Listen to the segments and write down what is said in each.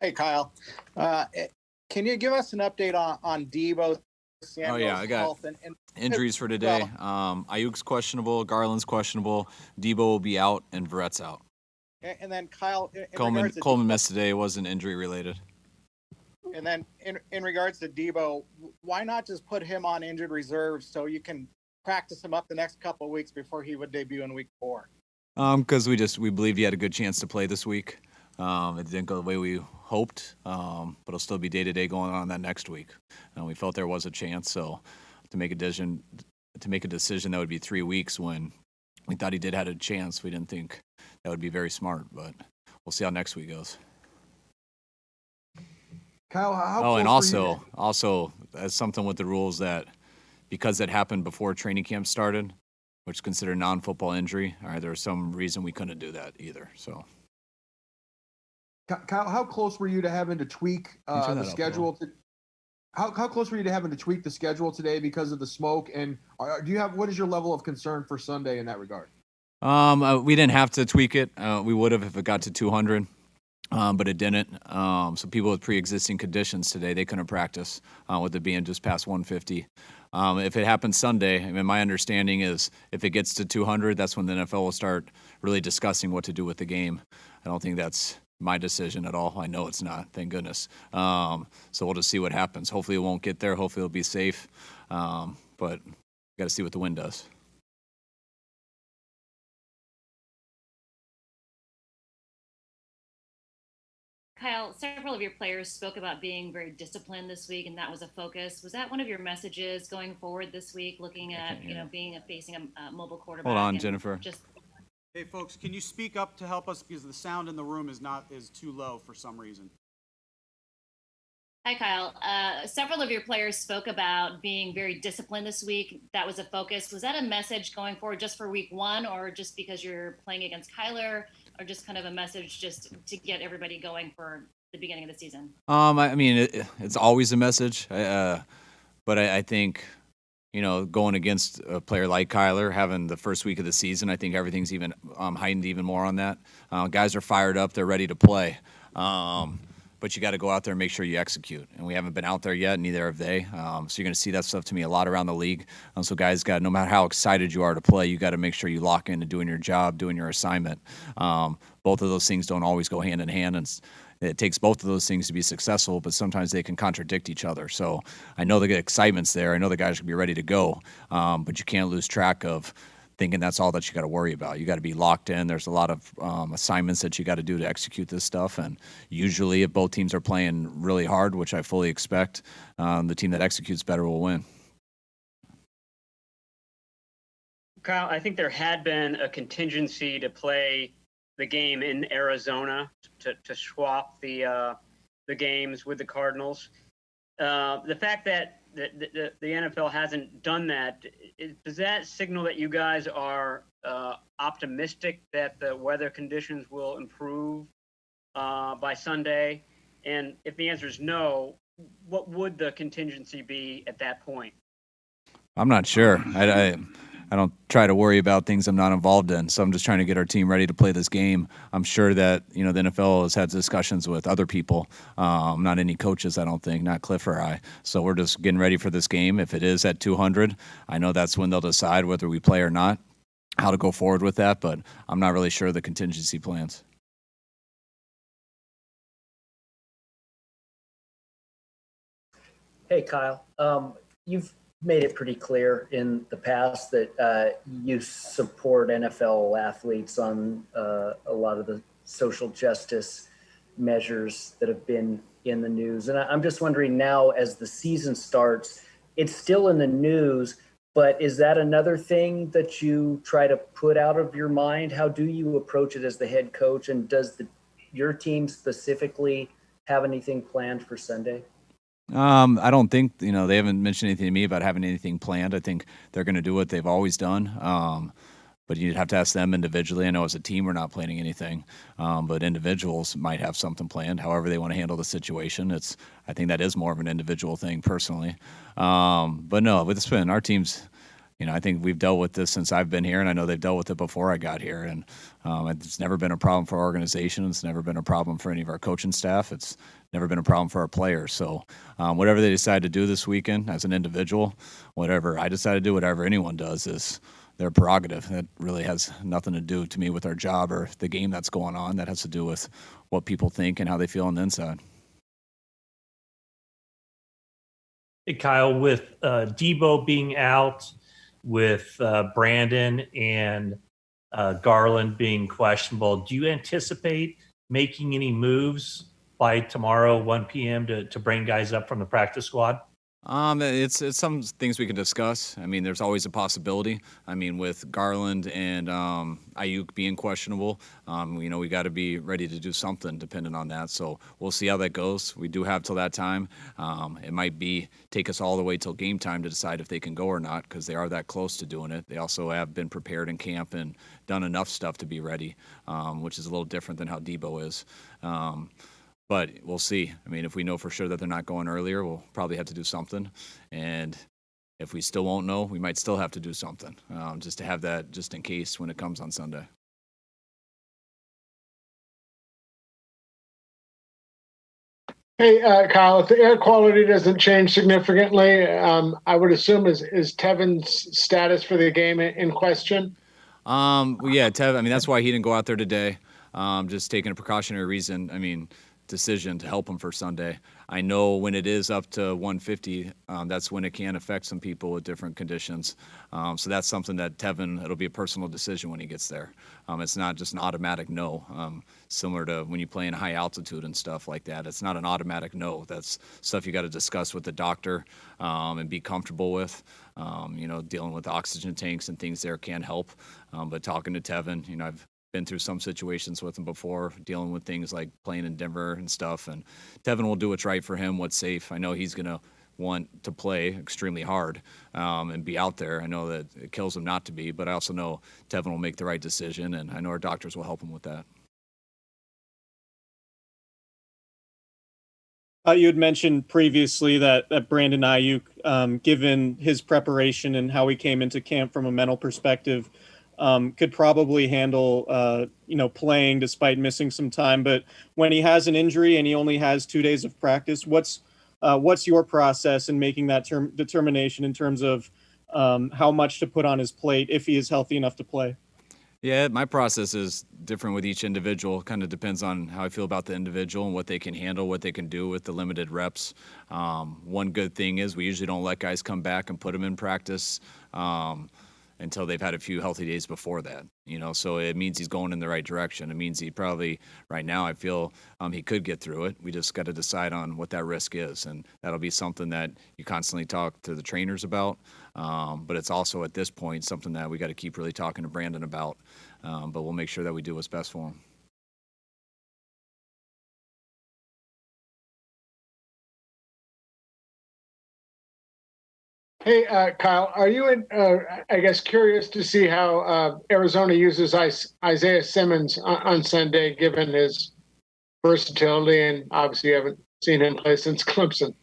Hey, Kyle. Can you give us an update on Deebo Oh yeah, Samuel's I got health and injuries for today. well, Ayuk's questionable, Garland's questionable, Deebo will be out, and Verrett's out. and then Kyle, in Coleman regards to Coleman Deebo, missed today. It wasn't injury related. and then in regards to Deebo, why not just put him on injured reserve so you can practice him up the next couple of weeks before he would debut in week 4? Because we believed he had a good chance to play this week. It didn't go the way we hoped, but it'll still be day to day going on that next week. And we felt there was a chance, so to make a decision that would be 3 weeks when we thought he did have a chance, we didn't think that would be very smart. But we'll see how next week goes. Kyle, how Oh, and close were you also, as something with the rules that because it happened before training camp started, which is considered non-football injury, all right, there was some reason we couldn't do that either. So, Kyle, how close were you to having to tweak the schedule? How close were you to having to tweak the schedule today because of the smoke? And what is your level of concern for Sunday in that regard? we didn't have to tweak it. We would have if it got to 200. But it didn't. So people with pre-existing conditions today, they couldn't practice with it being just past 150. If it happens Sunday, I mean, my understanding is if it gets to 200, that's when the NFL will start really discussing what to do with the game. I don't think that's my decision at all. I know it's not, thank goodness. So we'll just see what happens. Hopefully it won't get there. Hopefully it'll be safe. But we got to see what the wind does. Kyle, several of your players spoke about being very disciplined this week, and that was a focus. Was that one of your messages going forward this week, looking at facing a mobile quarterback? Hold on, Jennifer. Hey, folks, can you speak up to help us because the sound in the room is too low for some reason. Hi, Kyle. Several of your players spoke about being very disciplined this week. That was a focus. Was that a message going forward just for week 1, or just because you're playing against Kyler? Or just kind of a message just to get everybody going for the beginning of the season? I mean, it's always a message, but I think, going against a player like Kyler, having the first week of the season, I think everything's even heightened even more on that. Guys are fired up; they're ready to play. But you got to go out there and make sure you execute. And we haven't been out there yet, neither have they. So you're going to see that stuff to me a lot around the league. So guys no matter how excited you are to play, you got to make sure you lock into doing your job, doing your assignment. Both of those things don't always go hand in hand, and it takes both of those things to be successful, but sometimes they can contradict each other. So I know the excitement's there. I know the guys should be ready to go, but you can't lose track of thinking that's all that you got to worry about. You got to be locked in. There's a lot of assignments that you got to do to execute this stuff. And usually if both teams are playing really hard, which I fully expect, the team that executes better will win. Kyle, I think there had been a contingency to play the game in Arizona to swap the games with the Cardinals. The fact that the NFL hasn't done that, does that signal that you guys are optimistic that the weather conditions will improve by Sunday? And if the answer is no, what would the contingency be at that point? I'm not sure. I don't try to worry about things I'm not involved in, so I'm just trying to get our team ready to play this game. I'm sure that the NFL has had discussions with other people, not any coaches, I don't think, not Cliff or I. So we're just getting ready for this game. If it is at 200, I know that's when they'll decide whether we play or not, how to go forward with that, but I'm not really sure of the contingency plans. Hey, Kyle. You've made it pretty clear in the past that you support NFL athletes on a lot of the social justice measures that have been in the news. And I'm just wondering now, as the season starts, it's still in the news, but is that another thing that you try to put out of your mind? How do you approach it as the head coach? And does your team specifically have anything planned for Sunday? I don't think, they haven't mentioned anything to me about having anything planned. I think they're going to do what they've always done. But you'd have to ask them individually. I know as a team we're not planning anything, but individuals might have something planned, however they want to handle the situation. I think that is more of an individual thing personally. But no, with the spin, our team's, I think we've dealt with this since I've been here, and I know they've dealt with it before I got here. And it's never been a problem for our organization. It's never been a problem for any of our coaching staff. It's never been a problem for our players. So whatever they decide to do this weekend as an individual, whatever I decide to do, whatever anyone does is their prerogative. That really has nothing to do to me with our job or the game that's going on. That has to do with what people think and how they feel on the inside. Hey, Kyle, with Deebo being out, with Brandon and Garland being questionable, do you anticipate making any moves by tomorrow, 1 p.m., to bring guys up from the practice squad? It's some things we can discuss. I mean, there's always a possibility. I mean, with Garland and Aiyuk being questionable, we got to be ready to do something depending on that. So we'll see how that goes. We do have till that time. It might take us all the way till game time to decide if they can go or not, because they are that close to doing it. They also have been prepared in camp and done enough stuff to be ready, which is a little different than how Deebo is. But we'll see. I mean, if we know for sure that they're not going earlier, we'll probably have to do something. And if we still won't know, we might still have to do something just to have that just in case when it comes on Sunday. Hey, Kyle, if the air quality doesn't change significantly, I would assume is Tevin's status for the game in question? Yeah, Tev, I mean, that's why he didn't go out there today. Just taking a precautionary decision to help him for Sunday. I know when it is up to 150, that's when it can affect some people with different conditions. So that's something that Tevin, it'll be a personal decision when he gets there. It's not just an automatic no, similar to when you play in high altitude and stuff like that. It's not an automatic no. That's stuff you got to discuss with the doctor and be comfortable with. Dealing with oxygen tanks and things there can help. But talking to Tevin, I've been through some situations with him before, dealing with things like playing in Denver and stuff. And Tevin will do what's right for him, what's safe. I know he's going to want to play extremely hard and be out there. I know that it kills him not to be, but I also know Tevin will make the right decision, and I know our doctors will help him with that. You had mentioned previously that Brandon Aiyuk, given his preparation and how he came into camp from a mental perspective, could probably handle, playing despite missing some time. But when he has an injury and he only has 2 days of practice, what's your process in making that determination in terms of how much to put on his plate if he is healthy enough to play? Yeah, my process is different with each individual. Kind of depends on how I feel about the individual and what they can handle, what they can do with the limited reps. One good thing is we usually don't let guys come back and put them in practice until they've had a few healthy days before that, so it means he's going in the right direction. It means he probably, right now, I feel he could get through it. We just got to decide on what that risk is, and that'll be something that you constantly talk to the trainers about, but it's also at this point something that we got to keep really talking to Brandon about, but we'll make sure that we do what's best for him. Hey, Kyle, are you, curious to see how Arizona uses Isaiah Simmons on Sunday, given his versatility, and obviously you haven't seen him play since Clemson?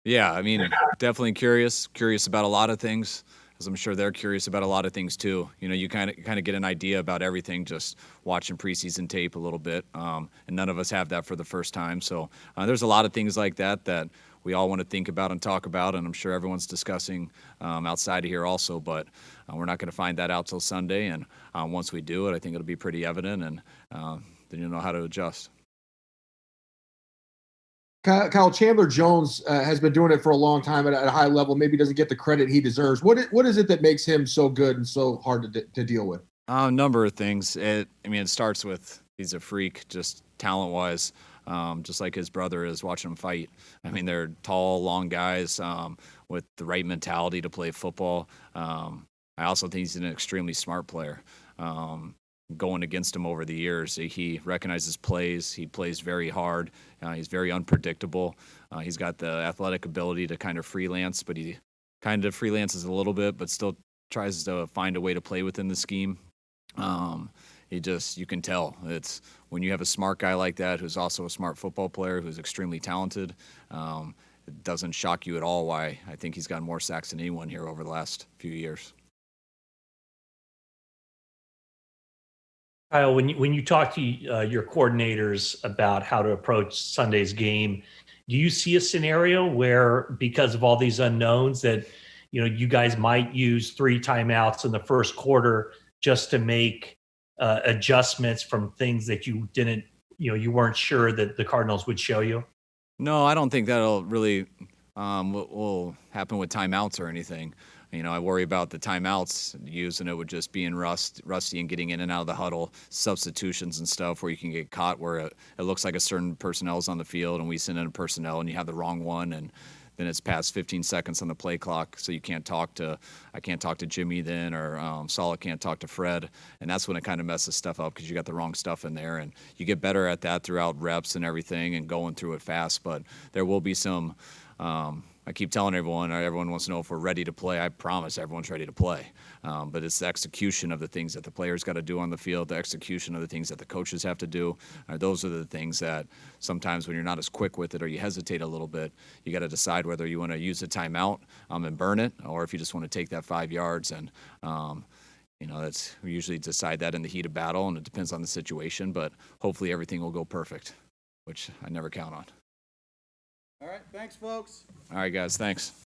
Yeah, I mean, definitely curious about a lot of things, as I'm sure they're curious about a lot of things too. You kind of get an idea about everything just watching preseason tape a little bit, and none of us have that for the first time. So there's a lot of things like that we all want to think about and talk about, and I'm sure everyone's discussing outside of here also, but we're not going to find that out till Sunday, and once we do it, I think it'll be pretty evident, and then you'll know how to adjust. Kyle, Chandler Jones has been doing it for a long time at a high level, maybe doesn't get the credit he deserves. What is it that makes him so good and so hard to deal with? A number of things. It starts with he's a freak, just talent-wise. Just like his brother is, watching him fight. I mean, they're tall, long guys with the right mentality to play football. I also think he's an extremely smart player. Going against him over the years, he recognizes plays. He plays very hard. He's very unpredictable. He's got the athletic ability to kind of freelance, but he kind of freelances a little bit, but still tries to find a way to play within the scheme. You can tell it's when you have a smart guy like that who's also a smart football player who's extremely talented. It doesn't shock you at all why I think he's gotten more sacks than anyone here over the last few years. Kyle, when you talk to your coordinators about how to approach Sunday's game, do you see a scenario where, because of all these unknowns, that you guys might use 3 timeouts in the first quarter just to make adjustments from things that you didn't, you weren't sure that the Cardinals would show you? No, I don't think that'll really will happen with timeouts or anything. I worry about the timeouts using it with just being rusty and getting in and out of the huddle, substitutions and stuff where you can get caught where it looks like a certain personnel is on the field and we send in a personnel and you have the wrong one and then it's past 15 seconds on the play clock, so I can't talk to Jimmy then, or Saleh can't talk to Fred, and that's when it kind of messes stuff up because you got the wrong stuff in there, and you get better at that throughout reps and everything and going through it fast, but there will be some I keep telling everyone wants to know if we're ready to play. I promise everyone's ready to play. But it's the execution of the things that the players got to do on the field, the execution of the things that the coaches have to do. Those are the things that sometimes when you're not as quick with it or you hesitate a little bit, you got to decide whether you want to use a timeout and burn it, or if you just want to take that 5 yards. And, we usually decide that in the heat of battle, and it depends on the situation. But hopefully everything will go perfect, which I never count on. All right. Thanks, folks. All right, guys. Thanks.